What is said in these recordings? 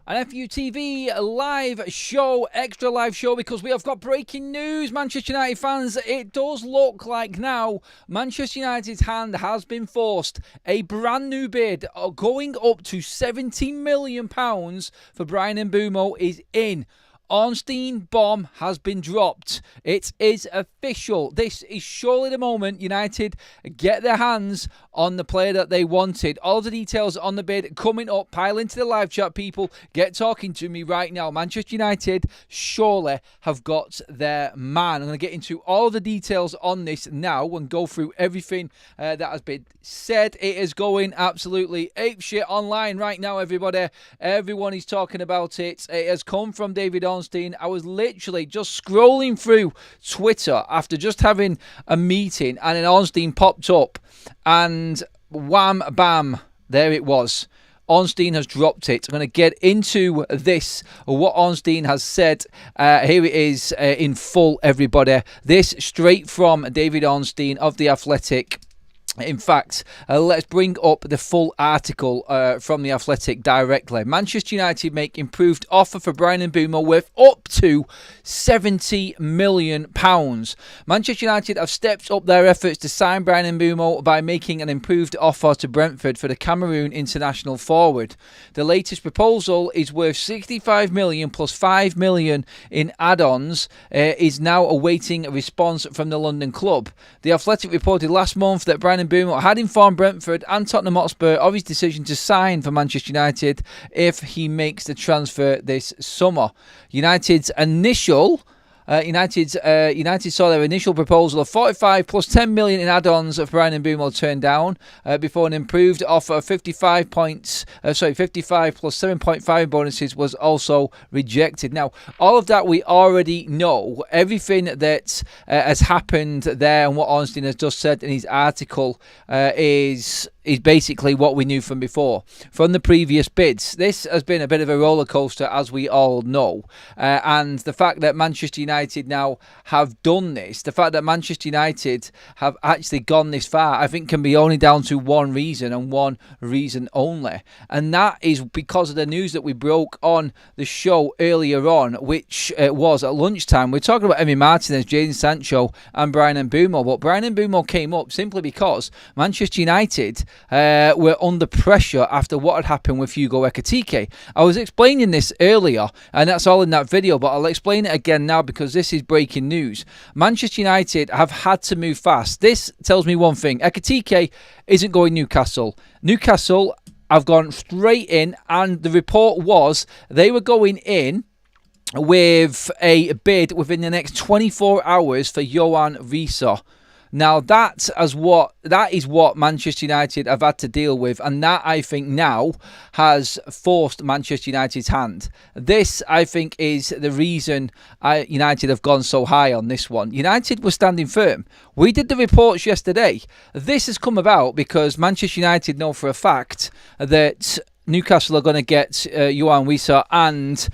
An FUTV live show, extra live show, because we have got breaking news, Manchester United fans. It does look like now Manchester United's hand has been forced. A brand new bid going up to £70 million for BRAYAN Mbeumo is in. Ornstein bomb has been dropped. It is official. This is surely the moment United get their hands on the player that they wanted. All the details on the bid coming up. Pile into the live chat, people. Get talking to me right now. Manchester United surely have got their man. I'm going to get into all the details on this now and go through everything that has been said. It is going absolutely apeshit online right now, everybody. Everyone is talking about it. It has come from David Ornstein. I was literally just scrolling through Twitter after just having a meeting, and then Ornstein popped up, and wham, bam, there it was. Ornstein has dropped it. I'm going to get into this, what Ornstein has said. Here it is in full, everybody. This straight from David Ornstein of The Athletic. In fact, let's bring up the full article from The Athletic directly. Manchester United make improved offer for BRAYAN Mbeumo worth up to £70 million. Manchester United have stepped up their efforts to sign BRAYAN Mbeumo by making an improved offer to Brentford for the Cameroon international forward. The latest proposal is worth £65 million plus £5 million in add-ons, is now awaiting a response from the London club. The Athletic reported last month that BRAYAN Mbeumo had informed Brentford and Tottenham Hotspur of his decision to sign for Manchester United if he makes the transfer this summer. United saw their initial proposal of 45 plus 10 million in add-ons for BRAYAN Mbeumo turned down before an improved offer of 55 plus 7.5 bonuses was also rejected. Now, all of that we already know. Everything that has happened there and what Ornstein has just said in his article is basically what we knew from before, from the previous bids. This has been a bit of a roller coaster, as we all know. And the fact that Manchester United now have done this, the fact that Manchester United have actually gone this far, I think can be only down to one reason and one reason only. And that is because of the news that we broke on the show earlier on, which was at lunchtime. We're talking about Emi Martinez, Jadon Sancho and BRAYAN Mbeumo. But BRAYAN Mbeumo came up simply because Manchester United were under pressure after what had happened with Hugo Ekitike. I was explaining this earlier, and that's all in that video, but I'll explain it again now because this is breaking news. Manchester United have had to move fast. This tells me one thing. Ekitike isn't going Newcastle. Newcastle have gone straight in, and the report was they were going in with a bid within the next 24 hours for Yohan Wissa. Now, that is what Manchester United have had to deal with, and that, I think, now has forced Manchester United's hand. This, I think, is the reason United have gone so high on this one. United were standing firm. We did the reports yesterday. This has come about because Manchester United know for a fact that Newcastle are going to get Yohan Wissa, and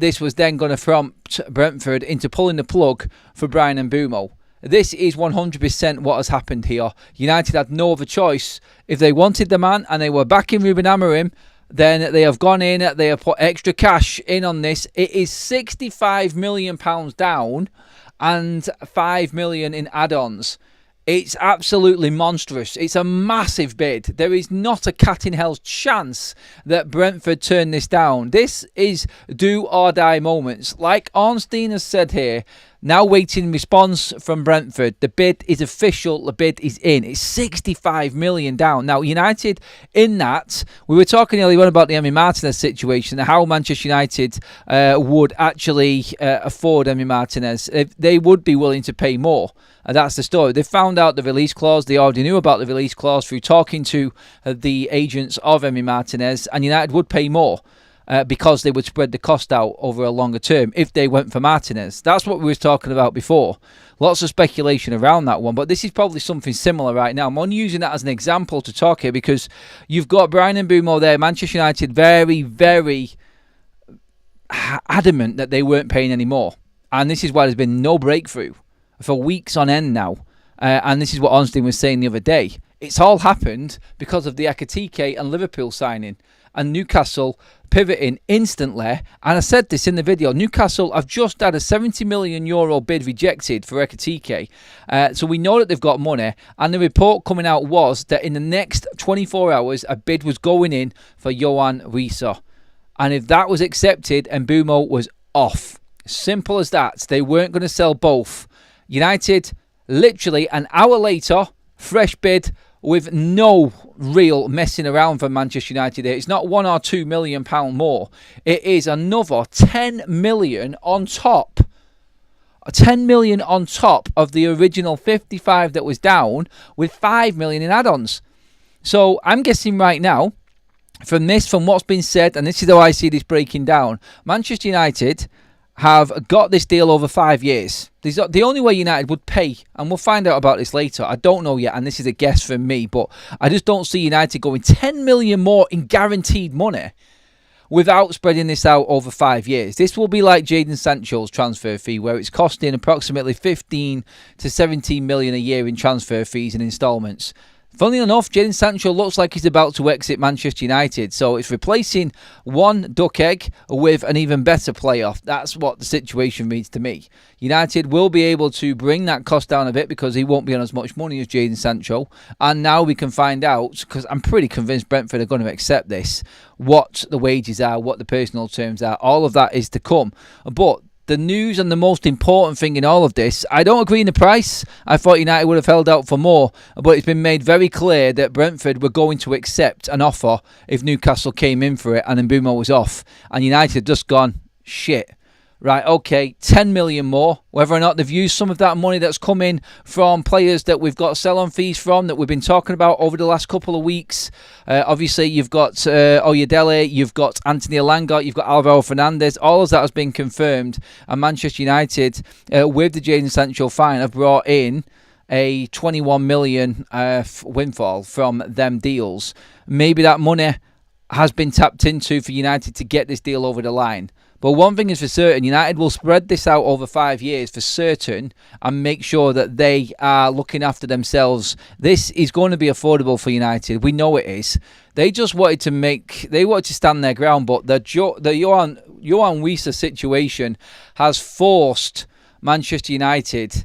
this was then going to prompt Brentford into pulling the plug for BRAYAN Mbeumo. This is 100% what has happened here. United had no other choice. If they wanted the man and they were backing Ruben Amorim, then they have gone in, they have put extra cash in on this. It is £65 million down and £5 million in add-ons. It's absolutely monstrous. It's a massive bid. There is not a cat in hell's chance that Brentford turn this down. This is do or die moments. Like Ornstein has said here, now waiting response from Brentford. The bid is official. The bid is in. It's 65 million down. Now, United, in that, we were talking earlier on about the Emi Martinez situation, how Manchester United would actually afford Emi Martinez. They would be willing to pay more. And that's the story. They found out the release clause. They already knew about the release clause through talking to the agents of Emi Martinez, and United would pay more. Because they would spread the cost out over a longer term if they went for Martinez. That's what we were talking about before. Lots of speculation around that one, but this is probably something similar right now. I'm only using that as an example to talk here because you've got BRAYAN Mbeumo there, Manchester United very, very adamant that they weren't paying any more. And this is why there's been no breakthrough for weeks on end now. And this is what Ornstein was saying the other day. It's all happened because of the Ekitike and Liverpool signing. and Newcastle pivoting instantly. And I said this in the video, Newcastle have just had a €70 million bid rejected for Ekitike. So we know that they've got money, and the report coming out was that in the next 24 hours a bid was going in for Yohan Wissa, and if that was accepted, Mbeumo was off. Simple as that. They weren't going to sell both. United, literally an hour later, fresh bid with no real messing around for Manchester United there. It's not £1 or £2 million more. It is another 10 million on top. 10 million on top of the original 55 that was down, with 5 million in add-ons. So I'm guessing right now, from what's been said, and this is how I see this breaking down, Manchester United have got this deal over 5 years. The only way United would pay, and we'll find out about this later, I don't know yet, and this is a guess from me, but I just don't see United going 10 million more in guaranteed money without spreading this out over 5 years. This will be like Jadon Sancho's transfer fee, where it's costing approximately 15 to 17 million a year in transfer fees and instalments. Funnily enough, Jadon Sancho looks like he's about to exit Manchester United, so it's replacing one duck egg with an even better player. That's what the situation means to me. United will be able to bring that cost down a bit because he won't be on as much money as Jadon Sancho, and now we can find out, because I'm pretty convinced Brentford are going to accept this, what the wages are, what the personal terms are. All of that is to come. But the news and the most important thing in all of this, I don't agree in the price. I thought United would have held out for more, but it's been made very clear that Brentford were going to accept an offer if Newcastle came in for it and Mbeumo was off. And United had just gone, shit. Right, okay, 10 million more. Whether or not they've used some of that money that's come in from players that we've got sell-on fees from, that we've been talking about over the last couple of weeks. Obviously, you've got Oyedele, you've got Anthony Elanga, you've got Alvaro Fernandez. All of that has been confirmed. And Manchester United, with the Jadon Sancho fine, have brought in a 21 million windfall from them deals. Maybe that money has been tapped into for United to get this deal over the line. But one thing is for certain, United will spread this out over 5 years for certain and make sure that they are looking after themselves. This is going to be affordable for United. We know it is. They just wanted to stand their ground, but the Yohan Wissa situation has forced Manchester United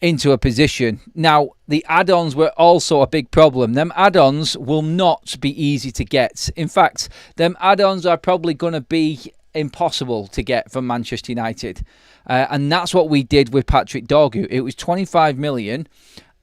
into a position. Now, the add-ons were also a big problem. Them add-ons will not be easy to get. In fact, them add-ons are probably going to be impossible to get from Manchester United, and that's what we did with Patrick Dorgu. It was 25 million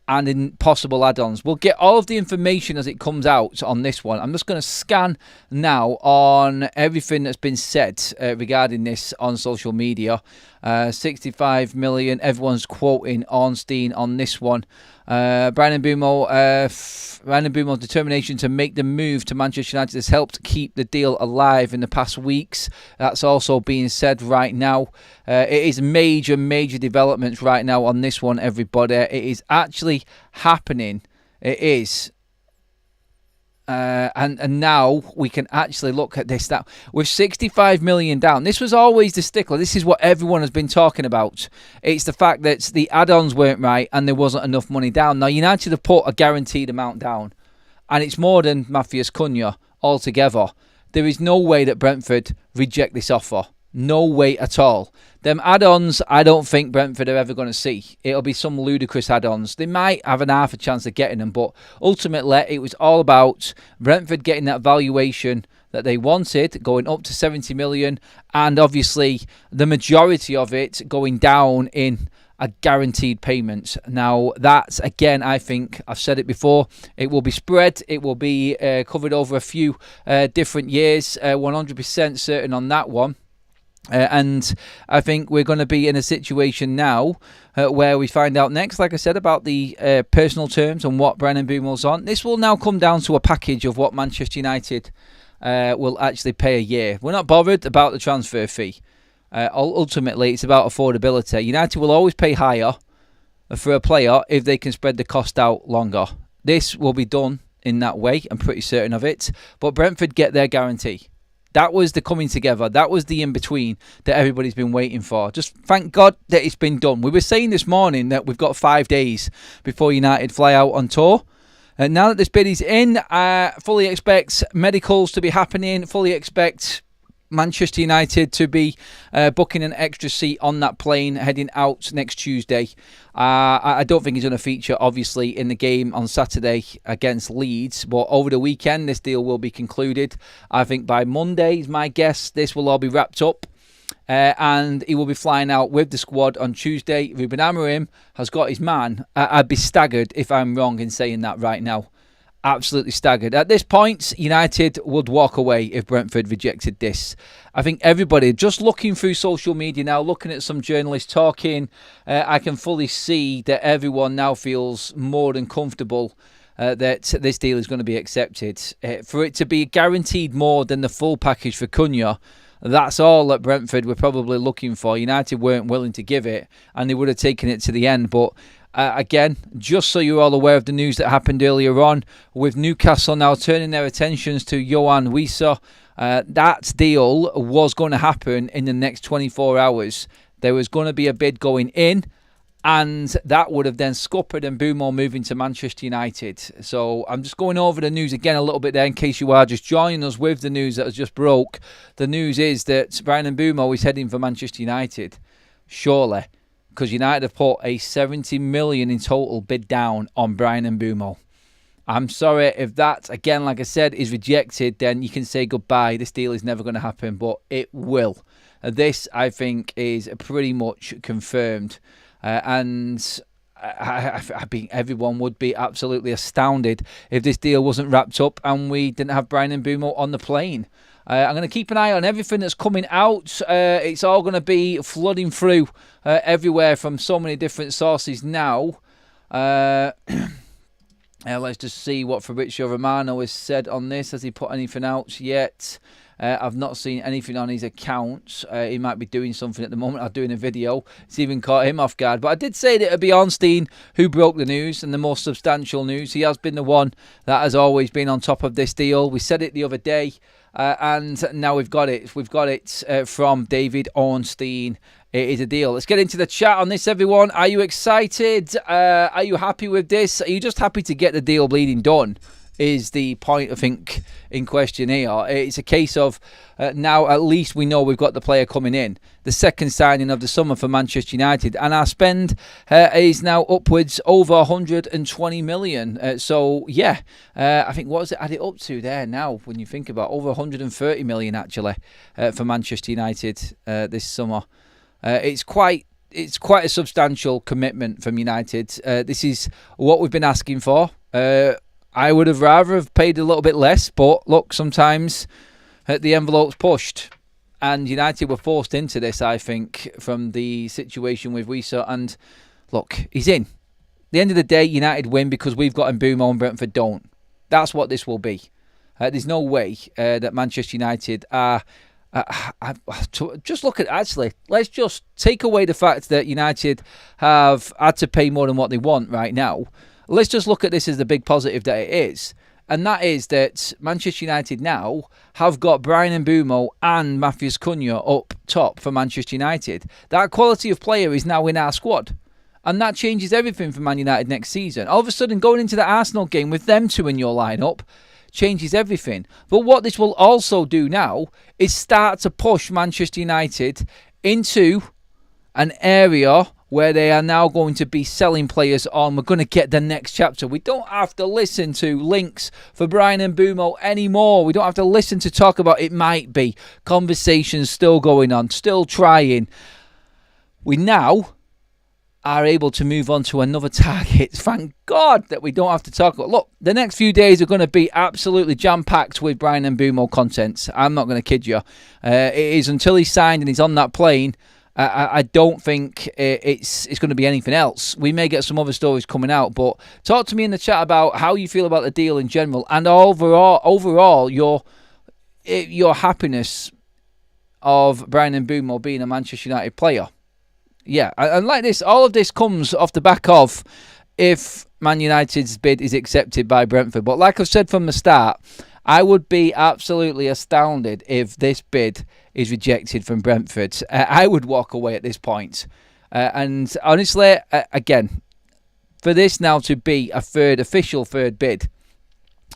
and in possible add-ons. We'll get all of the information as it comes out on this one. I'm just going to scan now on everything that's been said regarding this on social media. 65 million, everyone's quoting Ornstein on this one. Bryan Mbeumo's determination to make the move to Manchester United has helped keep the deal alive in the past weeks. That's also being said right now. It is major developments right now on this one, everybody. It is actually happening. It is. And now we can actually look at this. That with 65 million down, this was always the stickler. This is what everyone has been talking about. It's the fact that the add-ons weren't right and there wasn't enough money down. Now United have put a guaranteed amount down, and it's more than Matthias Cunha altogether. There is no way that Brentford reject this offer. No way at all. Them add-ons, I don't think Brentford are ever going to see. It'll be some ludicrous add-ons. They might have half a chance of getting them, but ultimately it was all about Brentford getting that valuation that they wanted, going up to 70 million, and obviously the majority of it going down in a guaranteed payment. Now that, again, I think I've said it before, it will be spread, it will be covered over a few different years, 100% certain on that one. And I think we're going to be in a situation now where we find out next, like I said, about the personal terms and what Bryan Mbeumo's on. This will now come down to a package of what Manchester United will actually pay a year. We're not bothered about the transfer fee. Ultimately, it's about affordability. United will always pay higher for a player if they can spread the cost out longer. This will be done in that way, I'm pretty certain of it. But Brentford get their guarantee. That was the coming together. That was the in-between that everybody's been waiting for. Just thank God that it's been done. We were saying this morning that we've got 5 days before United fly out on tour. Now that this bid is in, I fully expect medicals to be happening, fully expect Manchester United to be booking an extra seat on that plane heading out next Tuesday. I don't think he's going to feature, obviously, in the game on Saturday against Leeds, but over the weekend this deal will be concluded. I think by Monday is my guess this will all be wrapped up. And he will be flying out with the squad on Tuesday. Ruben Amorim has got his man. I'd be staggered if I'm wrong in saying that right now. Absolutely staggered. At this point, United would walk away if Brentford rejected this. I think everybody, just looking through social media now, looking at some journalists talking, I can fully see that everyone now feels more than comfortable that this deal is going to be accepted. For it to be guaranteed more than the full package for Cunha, that's all that Brentford were probably looking for. United weren't willing to give it, and they would have taken it to the end. But again, just so you're all aware of the news that happened earlier on, with Newcastle now turning their attentions to Yohan Wissa, that deal was going to happen in the next 24 hours. There was going to be a bid going in, and that would have then scuppered Mbeumo moving to Manchester United. So I'm just going over the news again a little bit there in case you are just joining us with the news that has just broke. The news is that Bryan Mbeumo is heading for Manchester United. Surely, because United have put a 70 million in total bid down on Bryan Mbeumo. I'm sorry if that, again, like I said, is rejected, then you can say goodbye. This deal is never going to happen, but it will. This, I think, is pretty much confirmed. And I think everyone would be absolutely astounded if this deal wasn't wrapped up and we didn't have Bryan Mbeumo on the plane. I'm going to keep an eye on everything that's coming out. It's all going to be flooding through everywhere from so many different sources now. Let's just see what Fabrizio Romano has said on this. Has he put anything out yet? I've not seen anything on his account. He might be doing something at the moment or doing a video. It's even caught him off guard. But I did say that it would be Ornstein who broke the news and the most substantial news. He has been the one that has always been on top of this deal. We said it the other day, and now we've got it. We've got it from David Ornstein. It is a deal. Let's get into the chat on this, everyone. Are you excited? Are you happy with this? Are you just happy to get the deal bleeding done? Is the point, I think, in question here. It's a case of now at least we know we've got the player coming in. The second signing of the summer for Manchester United. And our spend is now upwards over 120 million. So, yeah, I think what does it add it up to there now when you think about over 130 million, actually, for Manchester United this summer. It's quite a substantial commitment from United. This is what we've been asking for. I would have rather have paid a little bit less, but look, sometimes the envelope's pushed. And United were forced into this, I think, from the situation with Wissa. And look, he's in. At the end of the day, United win because we've got Mbeumo and Brentford don't. That's what this will be. There's no way that Manchester United are... just look at, actually, let's just take away the fact that United have had to pay more than what they want right now. Let's just look at this as the big positive that it is. And that is that Manchester United now have got Bryan Mbeumo and Matheus Cunha up top for Manchester United. That quality of player is now in our squad. And that changes everything for Man United next season. All of a sudden, going into the Arsenal game with them two in your lineup changes everything. But what this will also do now is start to push Manchester United into an area where they are now going to be selling players on. We're going to get the next chapter. We don't have to listen to links for Bryan Mbeumo anymore. We don't have to listen to talk about it might be. Conversations still going on, still trying. We now are able to move on to another target. Thank God that we don't have to talk about. Look, the next few days are going to be absolutely jam-packed with Bryan Mbeumo content. I'm not going to kid you. It is until he's signed and he's on that plane. I don't think it's going to be anything else. We may get some other stories coming out, but talk to me in the chat about how you feel about the deal in general and overall your happiness of Bryan Mbeumo being a Manchester United player. Yeah, and like this, all of this comes off the back of if Man United's bid is accepted by Brentford. But like I've said from the start, I would be absolutely astounded if this bid is rejected from Brentford. I would walk away at this point. And honestly, again, for this now to be a official third bid,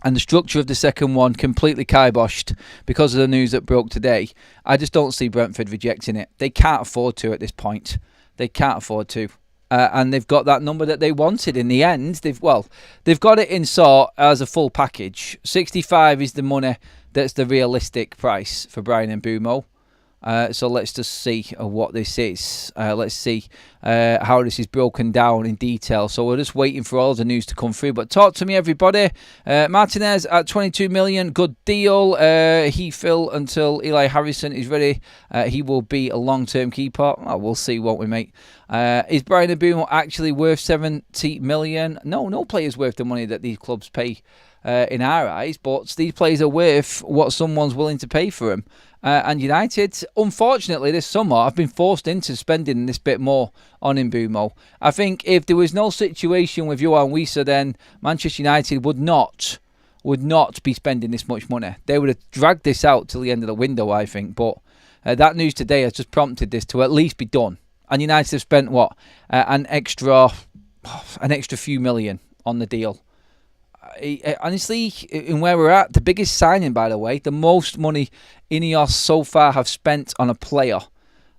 and the structure of the second one completely kiboshed because of the news that broke today, I just don't see Brentford rejecting it. They can't afford to at this point. They can't afford to. And they've got that number that they wanted in the end. They've got it in sort as a full package. 65 is the money that's the realistic price for BRAYAN and Mbeumo. So let's just see what this is. Let's see how this is broken down in detail. So we're just waiting for all the news to come through. But talk to me, everybody. Martinez at 22 million. Good deal. He fill until Eli Harrison is ready. He will be a long-term keeper. Oh, we'll see, won't we, mate? Is BRAYAN and Mbeumo actually worth 70 million? No player's worth the money that these clubs pay in our eyes. But these players are worth what someone's willing to pay for them. And United, unfortunately, this summer, have been forced into spending this bit more on Mbeumo. I think if there was no situation with Yohan Wissa, then Manchester United would not be spending this much money. They would have dragged this out till the end of the window, I think. But that news today has just prompted this to at least be done. And United have spent, what, an extra few million on the deal. Honestly, in where we're at, the biggest signing, by the way, the most money Ineos so far have spent on a player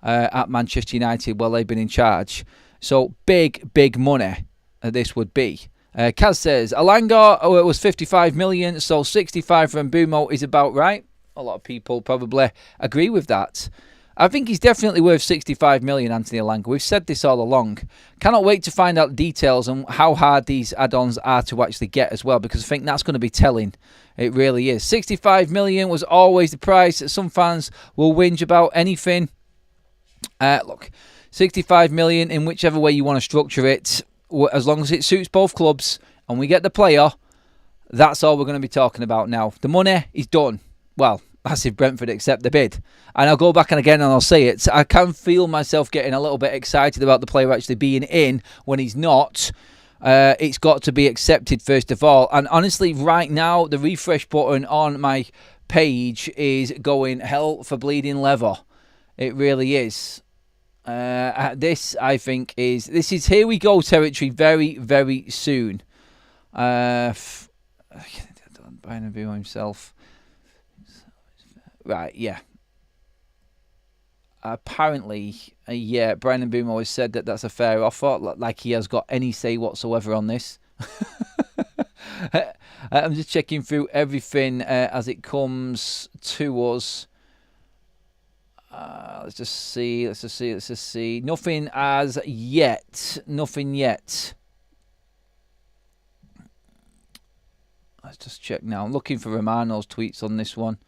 at Manchester United while they've been in charge. So big money this would be. Kaz says, Alanga, it was 55 million, so 65 for Mbeumo is about right. A lot of people probably agree with that. I think he's definitely worth 65 million, Anthony Alanga. We've said this all along. Cannot wait to find out details on how hard these add-ons are to actually get as well, because I think that's going to be telling. It really is. 65 million was always the price. Some fans will whinge about anything. Look, 65 million in whichever way you want to structure it, as long as it suits both clubs and we get the player, that's all we're going to be talking about now. The money is done. Well, that's if Brentford accept the bid. And I'll go back and again and I'll say it. I can feel myself getting a little bit excited about the player actually being in when he's not. It's got to be accepted first of all. And honestly, right now, the refresh button on my page is going hell for bleeding leather. It really is. This, I think, is here we go territory very, very soon. BRAYAN Mbeumo himself. Right, yeah. Apparently, BRAYAN Mbeumo has said that that's a fair offer, like he has got any say whatsoever on this. I'm just checking through everything as it comes to us. Let's just see. Nothing as yet. Nothing yet. Let's just check now. I'm looking for Romano's tweets on this one.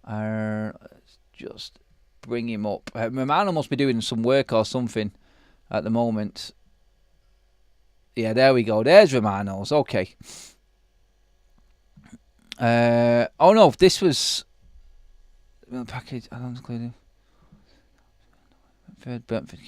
Let's just bring him up. Romano must be doing some work or something at the moment. Yeah, there we go. There's Romano's. Okay. Oh no, this was package. Add-ons included. Brentford.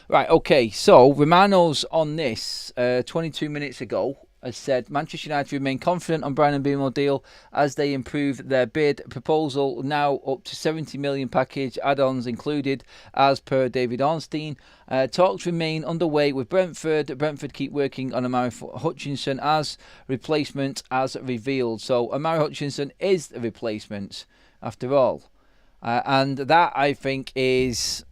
Right. Okay. So Romano's on this 22 minutes ago. Has said Manchester United remain confident on BRAYAN Mbeumo deal as they improve their bid. Proposal now up to 70 million package, add-ons included, as per David Ornstein. Talks remain underway with Brentford. Brentford keep working on Amari Hutchinson as replacement as revealed. So Amari Hutchinson is the replacement after all. And that, I think, is,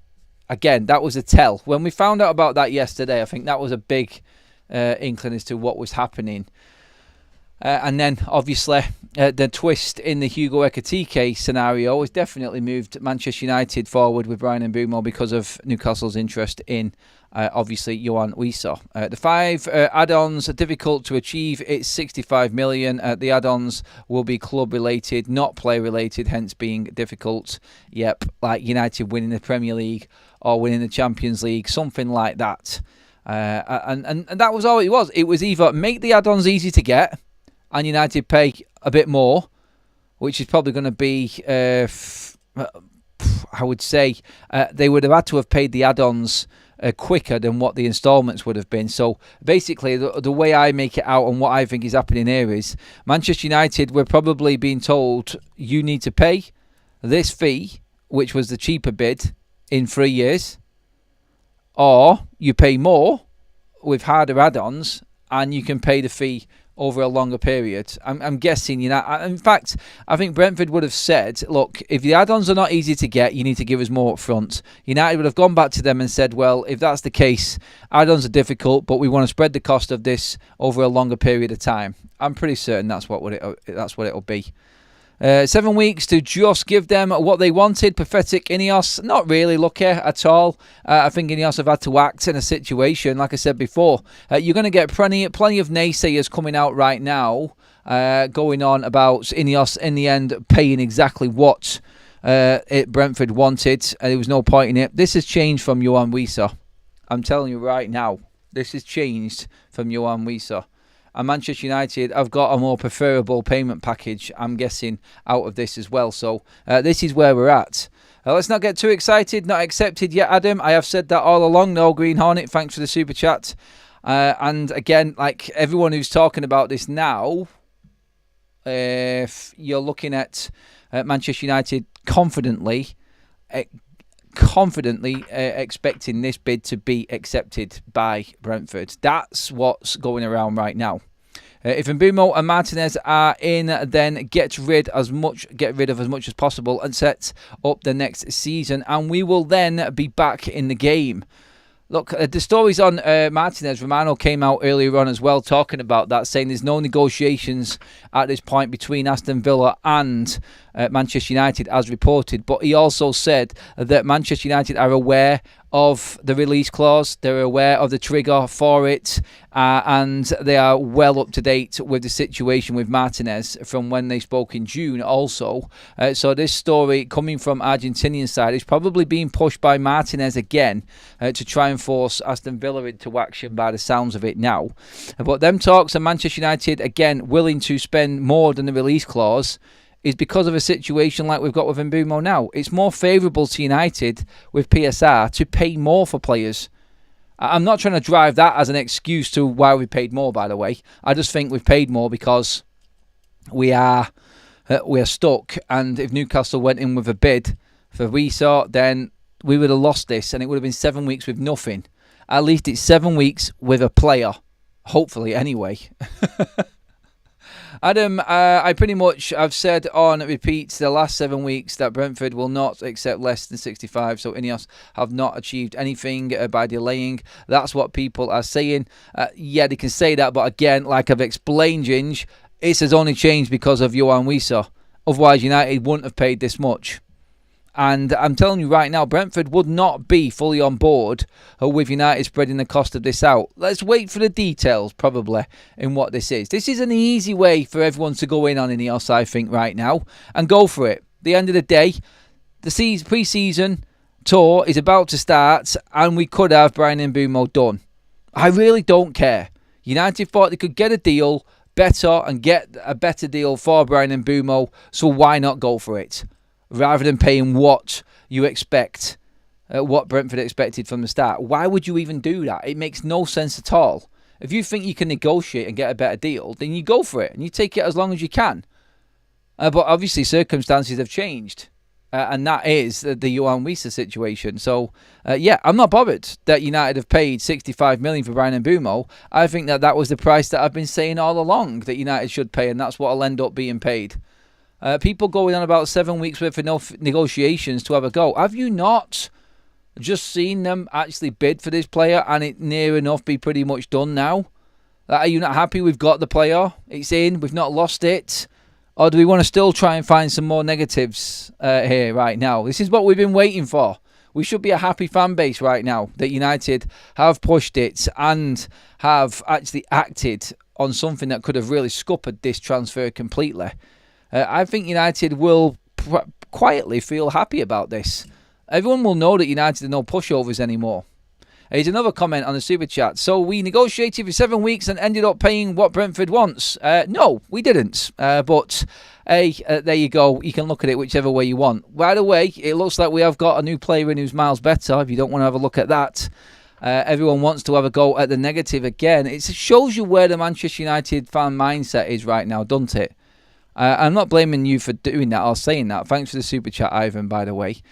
again, that was a tell. When we found out about that yesterday, I think that was a big inkling as to what was happening. And then, obviously, the twist in the Hugo Ekitike scenario has definitely moved Manchester United forward with BRAYAN Mbeumo because of Newcastle's interest in, obviously, Yohan Wissa. The 5 add-ons are difficult to achieve. It's 65 million. The add-ons will be club-related, not player-related, hence being difficult. Yep, like United winning the Premier League or winning the Champions League, something like that. And that was all it was. It was either make the add-ons easy to get and United pay a bit more, which is probably going to be, I would say, they would have had to have paid the add-ons quicker than what the instalments would have been. So basically, the way I make it out and what I think is happening here is Manchester United were probably being told, you need to pay this fee, which was the cheaper bid, in 3 years. Or you pay more, with harder add-ons, and you can pay the fee over a longer period. I'm guessing, in fact, I think Brentford would have said, look, if the add-ons are not easy to get, you need to give us more up front. United would have gone back to them and said, well, if that's the case, add-ons are difficult, but we want to spread the cost of this over a longer period of time. I'm pretty certain that's what it'll be. 7 weeks to just give them what they wanted. Pathetic Ineos. Not really lucky at all. I think Ineos have had to act in a situation, like I said before. You're going to get plenty of naysayers coming out right now, going on about Ineos in the end paying exactly what Brentford wanted. There was no point in it. This has changed from Yohan Wissa. I'm telling you right now. This has changed from Yohan Wissa. And Manchester United have got a more preferable payment package, I'm guessing, out of this as well. So this is where we're at. Let's not get too excited. Not accepted yet, Adam. I have said that all along, though. Green Hornet, thanks for the super chat. And again, like everyone who's talking about this now, if you're looking at Manchester United confidently expecting this bid to be accepted by Brentford. That's what's going around right now. If Mbeumo and Martinez are in, then get rid of as much as possible and set up the next season, and we will then be back in the game. Look, the stories on Martinez. Romano came out earlier on as well talking about that, saying there's no negotiations at this point between Aston Villa and Manchester United as reported. But he also said that Manchester United are aware of the release clause. They're aware of the trigger for it. And they are well up to date with the situation with Martinez from when they spoke in June also. So this story coming from Argentinian side is probably being pushed by Martinez again to try and force Aston Villa into action by the sounds of it now. But them talks and Manchester United again willing to spend more than the release clause is because of a situation like we've got with Mbeumo now. It's more favourable to United with PSR to pay more for players. I'm not trying to drive that as an excuse to why we paid more, by the way. I just think we've paid more because we're stuck. And if Newcastle went in with a bid for Wissa, then we would have lost this. And it would have been 7 weeks with nothing. At least it's 7 weeks with a player. Hopefully, anyway. Adam, I've said on repeat the last 7 weeks that Brentford will not accept less than 65, so Ineos have not achieved anything by delaying. That's what people are saying. Yeah, they can say that, but again, like I've explained, Ginge, it has only changed because of Yohan Wissa. Otherwise, United wouldn't have paid this much. And I'm telling you right now, Brentford would not be fully on board with United spreading the cost of this out. Let's wait for the details, probably, in what this is. This is an easy way for everyone to go in on Ineos, I think, right now, and go for it. At the end of the day, the pre-season tour is about to start, and we could have Bryan Mbeumo done. I really don't care. United thought they could get a deal better and get a better deal for Bryan Mbeumo, so why not go for it? Rather than paying what you expect, what Brentford expected from the start. Why would you even do that? It makes no sense at all. If you think you can negotiate and get a better deal, then you go for it and you take it as long as you can. But obviously circumstances have changed. And that is the Yohan Wissa situation. So, yeah, I'm not bothered that United have paid 65 million for Bryan Mbeumo. I think that was the price that I've been saying all along that United should pay, and that's what will end up being paid. People going on about 7 weeks worth of negotiations to have a go. Have you not just seen them actually bid for this player and it near enough be pretty much done now? Are you not happy we've got the player? It's in, we've not lost it. Or do we want to still try and find some more negatives here right now? This is what we've been waiting for. We should be a happy fan base right now that United have pushed it and have actually acted on something that could have really scuppered this transfer completely. I think United will quietly feel happy about this. Everyone will know that United are no pushovers anymore. Here's another comment on the super chat. So we negotiated for 7 weeks and ended up paying what Brentford wants. No, we didn't. But hey, there you go. You can look at it whichever way you want. By the way, it looks like we have got a new player in who's miles better. If you don't want to have a look at that. Everyone wants to have a go at the negative again. It shows you where the Manchester United fan mindset is right now, doesn't it? I'm not blaming you for doing that or saying that. Thanks for the super chat, Ivan, by the way.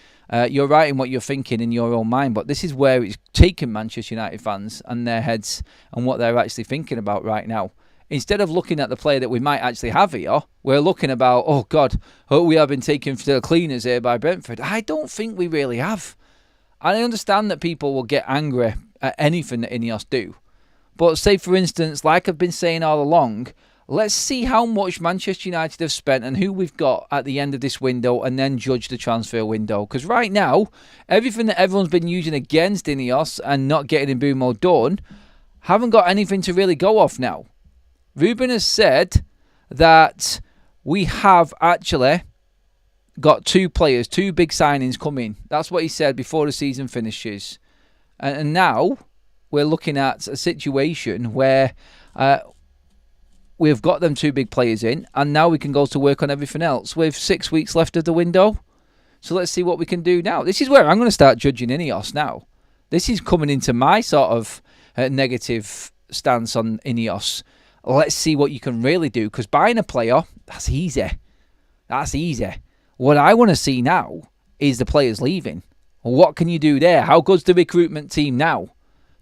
You're right in what you're thinking in your own mind, but this is where it's taken Manchester United fans and their heads and what they're actually thinking about right now. Instead of looking at the player that we might actually have here, we're looking about, oh God, we have been taken to the cleaners here by Brentford. I don't think we really have. And I understand that people will get angry at anything that Ineos do. But say, for instance, like I've been saying all along, let's see how much Manchester United have spent and who we've got at the end of this window and then judge the transfer window. Because right now, everything that everyone's been using against Ineos and not getting Mbeumo done haven't got anything to really go off now. Ruben has said that we have actually got two players, two big signings coming. That's what he said before the season finishes. And now we're looking at a situation where we've got them two big players in, and now we can go to work on everything else with 6 weeks left of the window. So let's see what we can do now. This is where I'm going to start judging Ineos now. This is coming into my sort of negative stance on Ineos. Let's see what you can really do, because buying a player, that's easy. That's easy. What I want to see now is the players leaving. What can you do there? How good's the recruitment team now?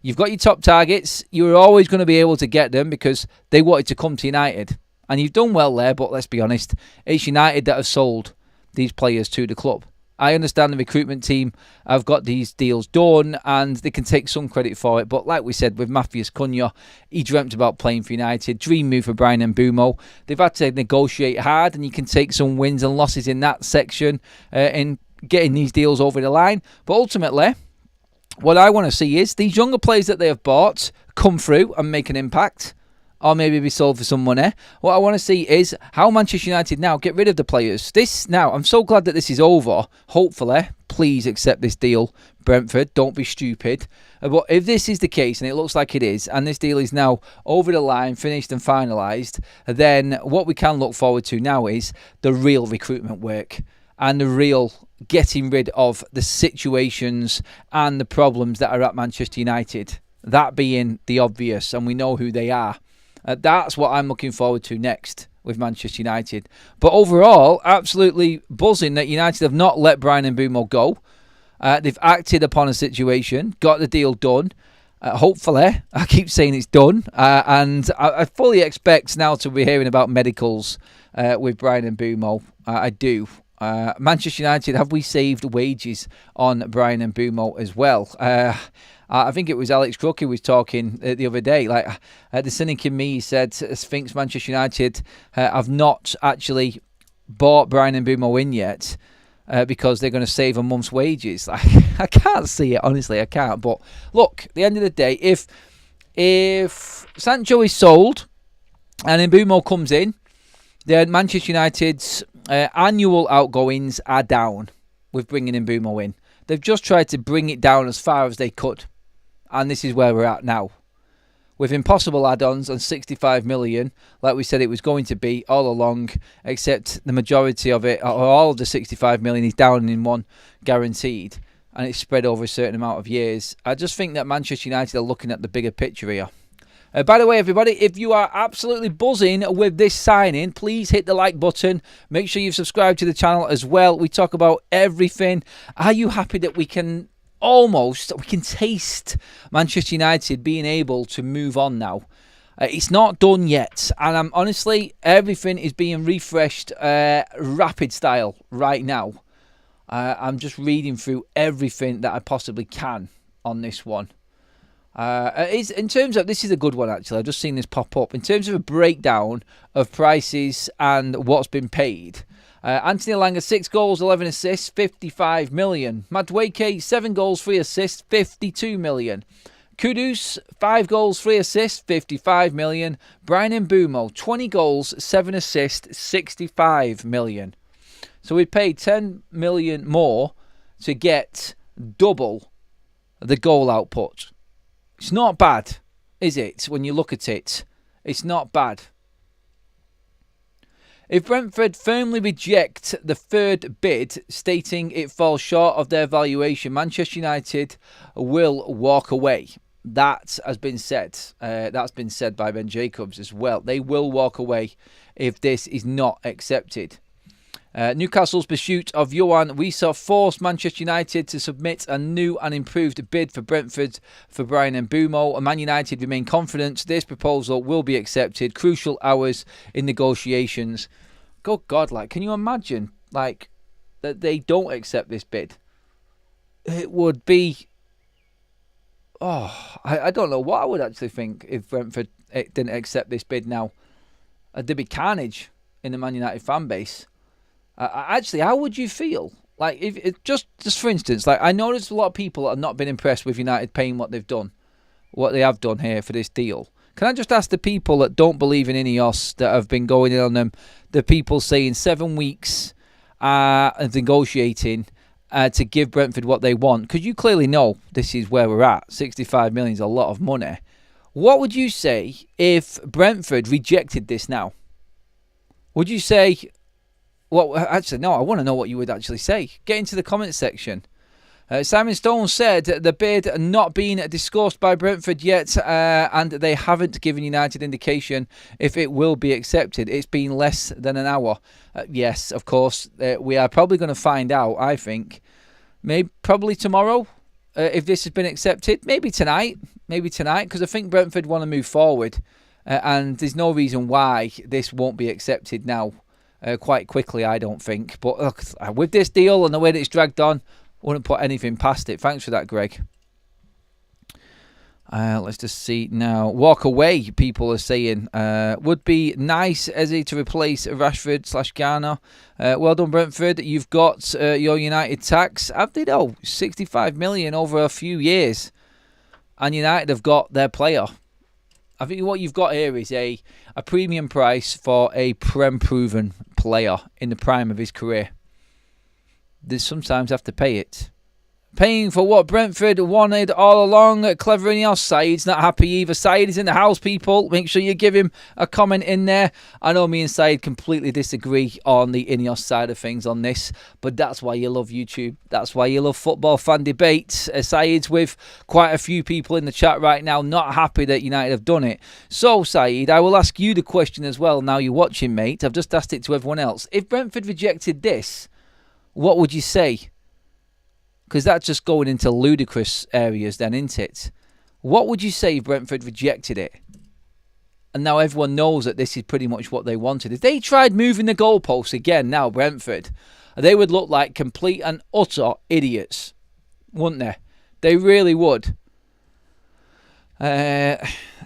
You've got your top targets. You're always going to be able to get them because they wanted to come to United. And you've done well there, but let's be honest, it's United that have sold these players to the club. I understand the recruitment team have got these deals done and they can take some credit for it. But like we said, with Matthias Cunha, he dreamt about playing for United. Dream move for BRAYAN Mbeumo. They've had to negotiate hard, and you can take some wins and losses in that section in getting these deals over the line. But ultimately, what I want to see is these younger players that they have bought come through and make an impact, or maybe be sold for some money. What I want to see is how Manchester United now get rid of the players. I'm so glad that this is over. Hopefully, please accept this deal, Brentford. Don't be stupid. But if this is the case, and it looks like it is, and this deal is now over the line, finished and finalised, then what we can look forward to now is the real recruitment work and the real getting rid of the situations and the problems that are at Manchester United. That being the obvious, and we know who they are. That's what I'm looking forward to next with Manchester United. But overall, absolutely buzzing that United have not let BRAYAN Mbeumo go. They've acted upon a situation, got the deal done. Hopefully, I keep saying it's done. And I fully expect now to be hearing about medicals with BRAYAN Mbeumo. I do. Manchester United, have we saved wages on BRAYAN Mbeumo as well? I think it was Alex Crook who was talking the other day. Like the cynic in me said, thinks Manchester United have not actually bought BRAYAN Mbeumo in yet because they're going to save a month's wages. I can't see it, honestly, I can't. But look, at the end of the day, if Sancho is sold and Mbeumo comes in, then Manchester United's annual outgoings are down with bringing Mbeumo in. They've just tried to bring it down as far as they could. And this is where we're at now. With impossible add-ons on 65 million, like we said it was going to be all along, except the majority of it, or all of the 65 million is down in one guaranteed. And it's spread over a certain amount of years. I just think that Manchester United are looking at the bigger picture here. By the way, everybody, if you are absolutely buzzing with this signing, please hit the like button. Make sure you've subscribed to the channel as well. We talk about everything. Are you happy that we can taste Manchester United being able to move on now? It's not done yet. And honestly, everything is being refreshed rapid style right now. I'm just reading through everything that I possibly can on this one. In terms of, this is a good one actually, I've just seen this pop up. In terms of a breakdown of prices and what's been paid, Anthony Elanga, 6 goals, 11 assists, 55 million. Madueke, 7 goals, 3 assists, 52 million. Kudus, 5 goals, 3 assists, 55 million. BRAYAN Mbeumo, 20 goals, 7 assists, 65 million. So we paid 10 million more to get double the goal output. It's not bad, is it? When you look at it, it's not bad. If Brentford firmly reject the third bid, stating it falls short of their valuation, Manchester United will walk away. That has been said. That's been said by Ben Jacobs as well. They will walk away if this is not accepted. Newcastle's pursuit of Yohan Wissa forced Manchester United to submit a new and improved bid for Brentford for BRAYAN Mbeumo. Man United remain confident this proposal will be accepted. Crucial hours in negotiations. Good God, can you imagine, that they don't accept this bid? It would be... I don't know what I would actually think if Brentford didn't accept this bid now. There'd be carnage in the Man United fan base. Actually, how would you feel? If just for instance, I know there's a lot of people that have not been impressed with United paying what they've done, what they have done here for this deal. Can I just ask the people that don't believe in INEOS, that have been going in on them, the people saying 7 weeks of negotiating to give Brentford what they want, because you clearly know this is where we're at. 65 million is a lot of money. What would you say if Brentford rejected this now? Would you say... Well, actually, no, I want to know what you would actually say. Get into the comments section. Simon Stone said the bid not being discussed by Brentford yet, and they haven't given United indication if it will be accepted. It's been less than an hour. Yes, of course, we are probably going to find out, I think. Probably tomorrow, if this has been accepted. Maybe tonight, because I think Brentford want to move forward, and there's no reason why this won't be accepted now. Quite quickly, I don't think. But look, with this deal and the way that it's dragged on, I wouldn't put anything past it. Thanks for that, Greg. Let's just see now. Walk away, people are saying. Would be nice, Ezzy, to replace Rashford/Garner. Well done, Brentford. You've got your United tax. Have they, though? 65 million over a few years. And United have got their player. I think what you've got here is a premium price for a Prem-proven player in the prime of his career. They sometimes have to pay it. Paying for what Brentford wanted all along. Clever Ineos. Saeed's not happy either. Saeed is in the house, people. Make sure you give him a comment in there. I know me and Saeed completely disagree on the Ineos side of things on this, but that's why you love YouTube. That's why you love football fan debates. Saeed's with quite a few people in the chat right now, not happy that United have done it. So, Saeed, I will ask you the question as well now you're watching, mate. I've just asked it to everyone else. If Brentford rejected this, what would you say? Because that's just going into ludicrous areas then, isn't it? What would you say if Brentford rejected it? And now everyone knows that this is pretty much what they wanted. If they tried moving the goalposts again now, Brentford, they would look like complete and utter idiots, wouldn't they? They really would.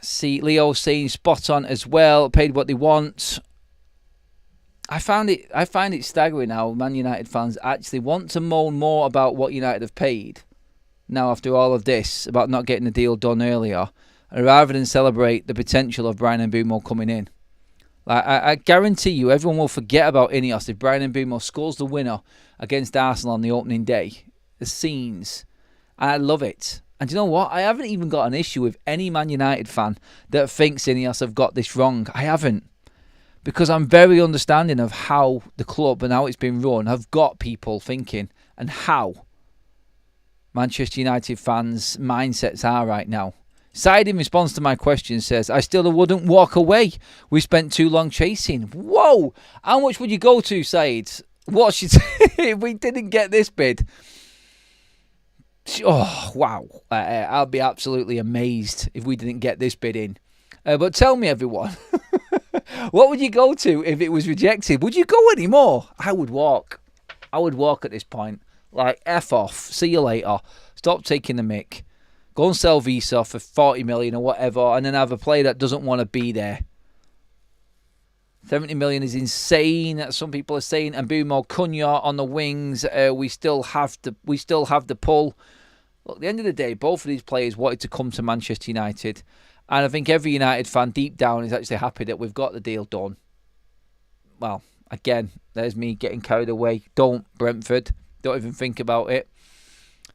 See, Leo saying spot on as well. Paid what they want. I find it staggering how Man United fans actually want to moan more about what United have paid now after all of this, about not getting the deal done earlier, rather than celebrate the potential of BRAYAN Mbeumo coming in. I guarantee you everyone will forget about Ineos if BRAYAN Mbeumo scores the winner against Arsenal on the opening day. The scenes. And I love it. And you know what? I haven't even got an issue with any Man United fan that thinks Ineos have got this wrong. I haven't. Because I'm very understanding of how the club and how it's been run have got people thinking, and how Manchester United fans' mindsets are right now. Said, in response to my question, says, I still wouldn't walk away. We spent too long chasing. Whoa! How much would you go to, Said? What should if we didn't get this bid? Oh, wow. I'll be absolutely amazed if we didn't get this bid in. But tell me, everyone, what would you go to if it was rejected? Would you go anymore? I would walk. I would walk at this point. F off. See you later. Stop taking the mick. Go and sell Visa for 40 million or whatever, and then have a player that doesn't want to be there. 70 million is insane. Some people are saying Mbeumo, Cunha on the wings. We still have the pull. Look, at the end of the day, both of these players wanted to come to Manchester United. And I think every United fan deep down is actually happy that we've got the deal done. Well, again, there's me getting carried away. Don't, Brentford. Don't even think about it.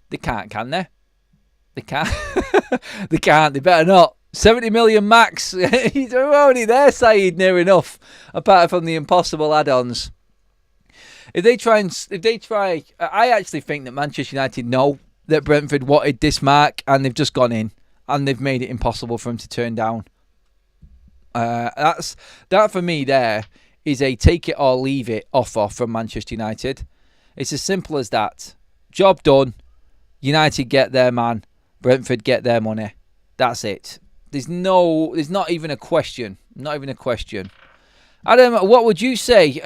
They can't, can they? They can't. They can't. They better not. 70 million max. He's already there, Saeed, near enough. Apart from the impossible add-ons. If they try, I actually think that Manchester United know that Brentford wanted this mark and they've just gone in. and they've made it impossible for him to turn down. That for me there is a take it or leave it offer from Manchester United. It's as simple as that. Job done. United get their man. Brentford get their money. That's it. There's not even a question. Not even a question. Adam, what would you say?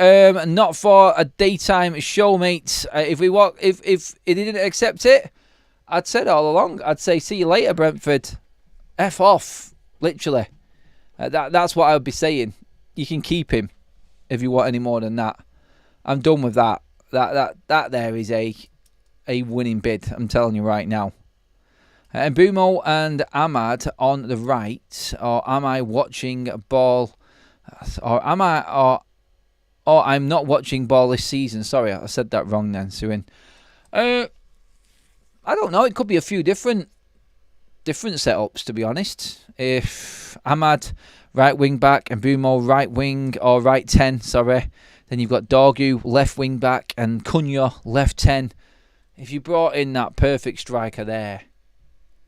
Not for a daytime show, mate. If he didn't accept it, I'd said all along. I'd say see you later, Brentford. F off, literally. That's what I would be saying. You can keep him if you want any more than that. I'm done with that. That there is a winning bid. I'm telling you right now. Mbeumo and Ahmad on the right, or am I watching ball? Or I'm not watching ball this season. Sorry, I said that wrong then, Suin. I don't know. It could be a few different setups, to be honest. If Ahmad right wing back and Mbeumo right wing or right 10, sorry, then you've got Dorgu left wing back and Cunha left 10. If you brought in that perfect striker there,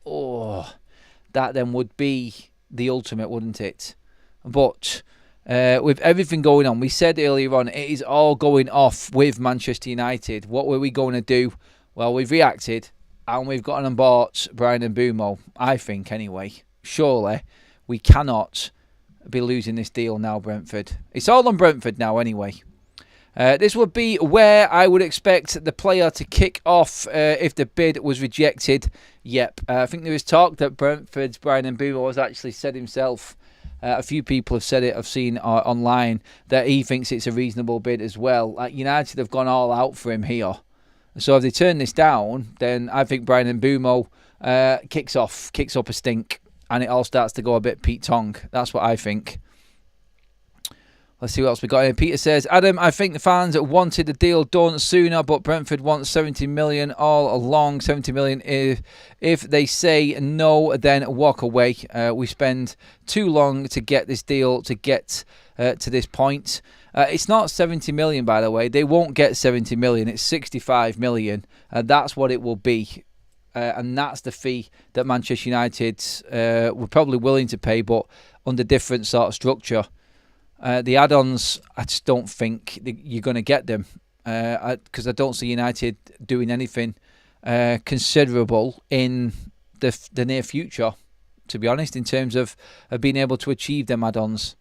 that then would be the ultimate, wouldn't it? But with everything going on, we said earlier on, it is all going off with Manchester United. What were we going to do? Well, we've reacted and we've gone and bought BRAYAN Mbeumo, I think, anyway. Surely we cannot be losing this deal now, Brentford. It's all on Brentford now, anyway. This would be where I would expect the player to kick off if the bid was rejected. Yep, I think there is talk that Brentford's BRAYAN Mbeumo has actually said himself. A few people have said it, I've seen online, that he thinks it's a reasonable bid as well. Like United have gone all out for him here. So if they turn this down, then I think BRAYAN Mbeumo kicks up a stink. And it all starts to go a bit Pete Tong. That's what I think. Let's see what else we got here. Peter says, Adam, I think the fans wanted the deal done sooner, but Brentford wants 70 million all along. 70 million if they say no, then walk away. We spend too long to get this deal to get to this point. It's not 70 million, by the way. They won't get 70 million. It's 65 million. That's what it will be. And that's the fee that Manchester United were probably willing to pay, but under different sort of structure. The add-ons, I just don't think you're going to get them because I don't see United doing anything considerable in the near future, to be honest, in terms of being able to achieve them add-ons.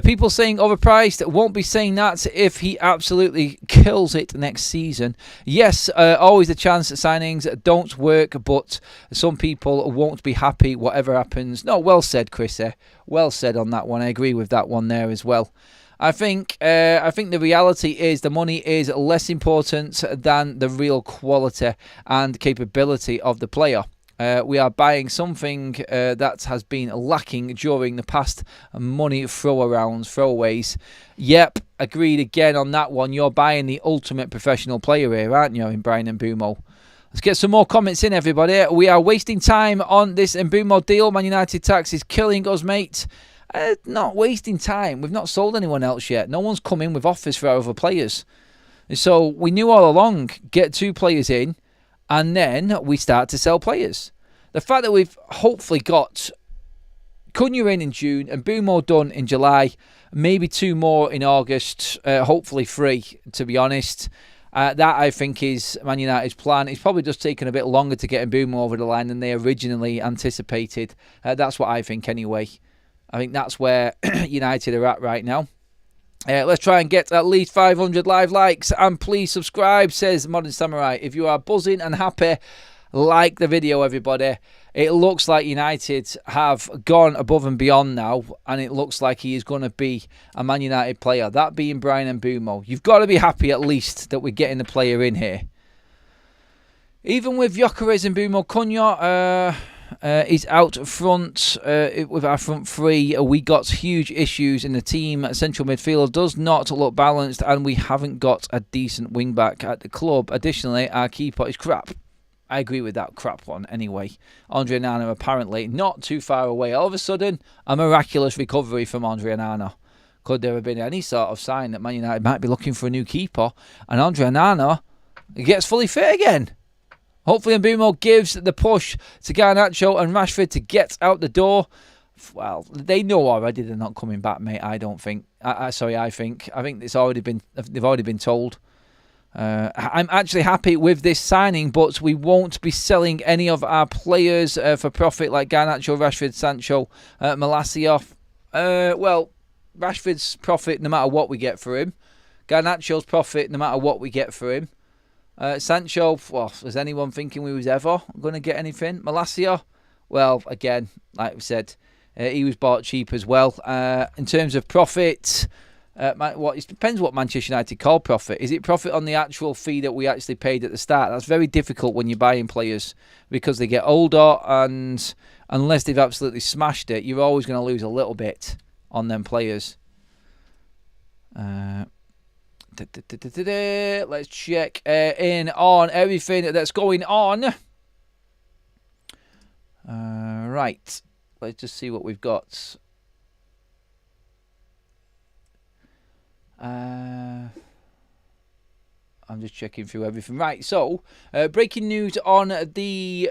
People saying overpriced, won't be saying that if he absolutely kills it next season. Yes, always the chance that signings don't work, but some people won't be happy whatever happens. No, well said, Chris. Well said on that one. I agree with that one there as well. I think the reality is the money is less important than the real quality and capability of the player. We are buying something that has been lacking during the past money throwaways. Yep, agreed again on that one. You're buying the ultimate professional player here, aren't you, in BRAYAN Mbeumo? Let's get some more comments in, everybody. We are wasting time on this Mbeumo deal. Man United tax is killing us, mate. Not wasting time. We've not sold anyone else yet. No one's come in with offers for our other players. So we knew all along, get 2 players in, and then we start to sell players. The fact that we've hopefully got Cunha in June and Mbeumo done in July, maybe 2 more in August, hopefully 3, to be honest. That, I think, is Man United's plan. It's probably just taken a bit longer to get Mbeumo over the line than they originally anticipated. That's what I think anyway. I think that's where United are at right now. Let's try and get at least 500 live likes. And please subscribe, says Modern Samurai. If you are buzzing and happy, like the video, everybody. It looks like United have gone above and beyond now. And it looks like he is going to be a Man United player. That being BRAYAN Mbeumo. You've got to be happy at least that we're getting the player in here. Even with Gyökeres and Mbeumo, Cunha is out front with our front 3. We got huge issues in the team. Central midfield does not look balanced, and we haven't got a decent wing back at the club. Additionally, our keeper is crap. I agree with that crap one anyway. Andre Onana apparently not too far away. All of a sudden, a miraculous recovery from Andre Onana. Could there have been any sort of sign that Man United might be looking for a new keeper, and Andre Onana gets fully fit again? Hopefully Mbeumo gives the push to Garnacho and Rashford to get out the door. Well, they know already they're not coming back, mate. I don't think. I think it's already been. They've already been told. I'm actually happy with this signing, but we won't be selling any of our players for profit like Garnacho, Rashford, Sancho, Malacia. Well, Rashford's profit no matter what we get for him. Garnacho's profit no matter what we get for him. Sancho, well, was anyone thinking we was ever going to get anything? Malacia, well, again, like we said, he was bought cheap as well. In terms of profit, it depends what Manchester United call profit. Is it profit on the actual fee that we actually paid at the start? That's very difficult when you're buying players because they get older, and unless they've absolutely smashed it, you're always going to lose a little bit on them players. Let's check in on everything that's going on. Right. Let's just see what we've got. I'm just checking through everything. Right, so breaking news on the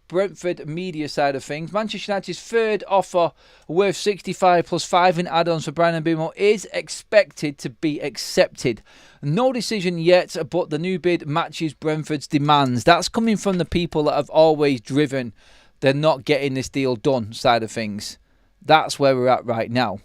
Brentford media side of things. Manchester United's third offer worth 65 plus 5 in add-ons for Bryan Mbeumo is expected to be accepted. No decision yet, but the new bid matches Brentford's demands. That's coming from the people that have always driven the not getting this deal done side of things. That's where we're at right now.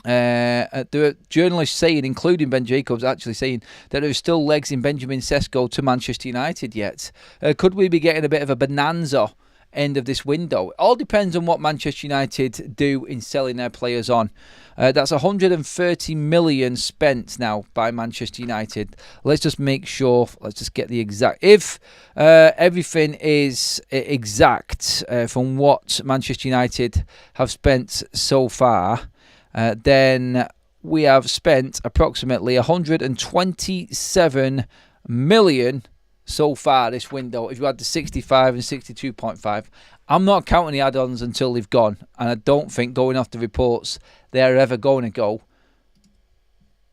There are journalists saying, including Ben Jacobs, actually saying that there are still legs in Benjamin Sesko to Manchester United yet. Could we be getting a bit of a bonanza end of this window? It all depends on what Manchester United do in selling their players on. That's 130 million spent now by Manchester United. Let's just make sure. Let's just get the exact. If everything is exact from what Manchester United have spent so far, then we have spent approximately 127 million so far this window. If you add the 65 and 62.5, I'm not counting the add-ons until they've gone, and I don't think, going off the reports, they're ever going to go.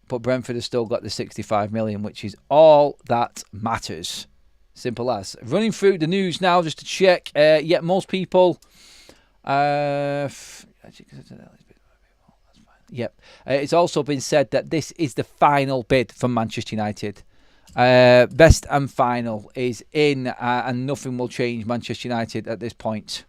But Brentford has still got the 65 million, which is all that matters. Simple as. Running through the news now just to check. Yet most people. Yep. It's also been said that this is the final bid from Manchester United. Best and final is in, and nothing will change Manchester United at this point.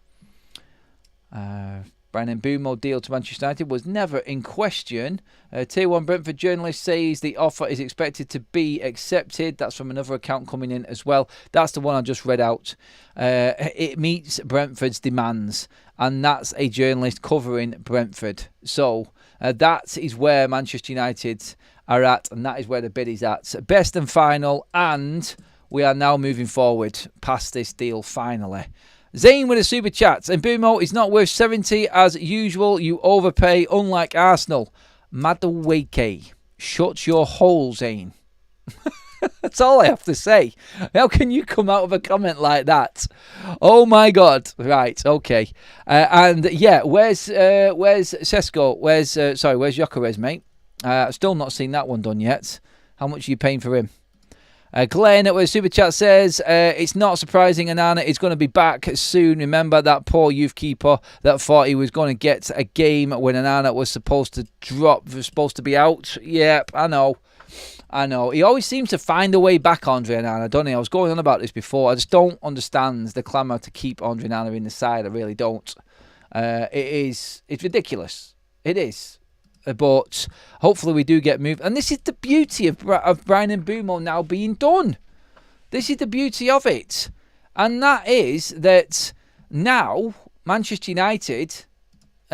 Bryan Mbeumo deal to Manchester United was never in question. Tier 1 Brentford journalist says the offer is expected to be accepted. That's from another account coming in as well. That's the one I just read out. It meets Brentford's demands, and that's a journalist covering Brentford. So that is where Manchester United are at, and that is where the bid is at. Best and final, and we are now moving forward past this deal finally. Zane with a super chat. Mbeumo is not worth 70 as usual. You overpay, unlike Arsenal. Madueke. Shut your hole, Zane. That's all I have to say. How can you come out with a comment like that? Oh my God. Right, okay. And yeah, where's Sesko? Where's Gyökeres, mate? I've still not seen that one done yet. How much are you paying for him? Glenn with Super Chat says, it's not surprising Onana is going to be back soon. Remember that poor youth keeper that thought he was going to get a game when Onana was supposed to be out? Yep, I know. He always seems to find a way back, Andre Onana, don't he? I was going on about this before. I just don't understand the clamour to keep Andre Onana in the side. I really don't. It's ridiculous. It is. But hopefully we do get moved. And this is the beauty of Bryan Mbeumo now being done. This is the beauty of it. And that is that now Manchester United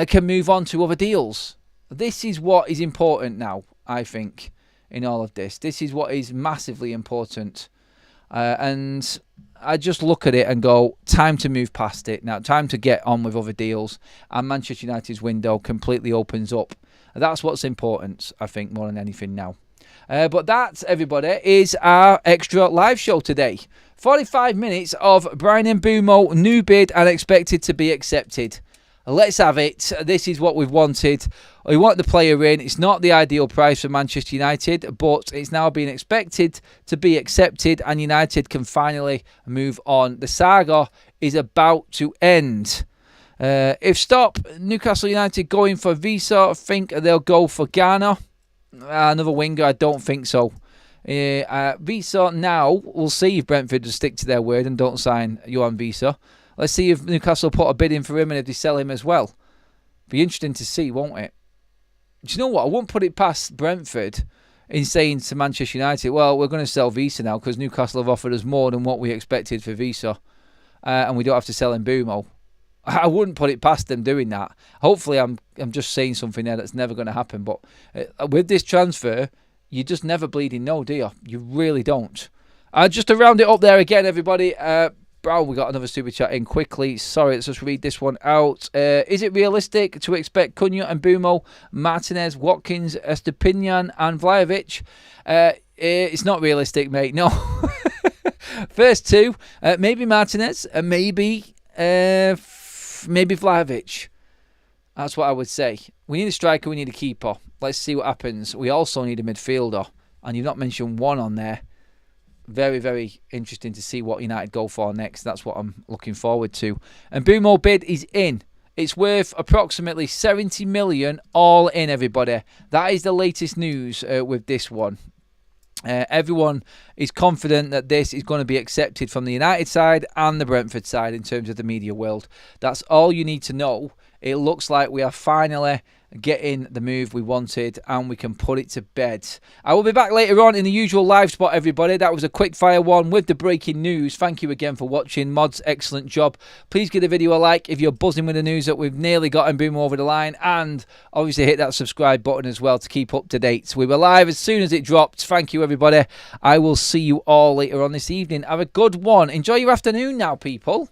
can move on to other deals. This is what is important now, I think, in all of this. This is what is massively important. And I just look at it and go, time to move past it now. Time to get on with other deals. And Manchester United's window completely opens up. That's what's important, I think, more than anything now. But that, everybody, is our extra live show today. 45 minutes of Bryan Mbeumo, new bid and expected to be accepted. Let's have it. This is what we've wanted. We want the player in. It's not the ideal price for Manchester United, but it's now being expected to be accepted, and United can finally move on. The saga is about to end. If stop Newcastle United going for Visa, I think they'll go for Ghana. Another winger, I don't think so. Visa now, we'll see if Brentford will stick to their word and don't sign Johan Visa. Let's see if Newcastle put a bid in for him and if they sell him as well. Be interesting to see, won't it? Do you know what? I won't put it past Brentford in saying to Manchester United, well, we're going to sell Visa now because Newcastle have offered us more than what we expected for Visa. And we don't have to sell Mbeumo. I wouldn't put it past them doing that. Hopefully, I'm just saying something there that's never going to happen. But with this transfer, you just never bleeding know, do you? You really don't. Just to round it up there again, everybody. We got another super chat in quickly. Sorry, let's just read this one out. Is it realistic to expect Cunha and Mbeumo, Martinez, Watkins, Estepinian and Vlahovic? It's not realistic, mate. No. First two, maybe Martinez, maybe Vlahovic. That's what I would say. We need a striker, we need a keeper. Let's see what happens. We also need a midfielder. And you've not mentioned one on there. Very, very interesting to see what United go for next. That's what I'm looking forward to. And Mbeumo bid is in. It's worth approximately 70 million all in, everybody. That is the latest news with this one. Everyone is confident that this is going to be accepted from the United side and the Brentford side in terms of the media world. That's all you need to know. It looks like we are finally getting the move we wanted and we can put it to bed. I will be back later on in the usual live spot, everybody. That was a quick fire one with the breaking news. Thank you again for watching. Mods, excellent job. Please give the video a like if you're buzzing with the news that we've nearly got Mbeumo over the line, and obviously hit that subscribe button as well to keep up to date. We were live as soon as it dropped. Thank you, everybody. I will see you all later on this evening. Have a good one. Enjoy your afternoon now, people.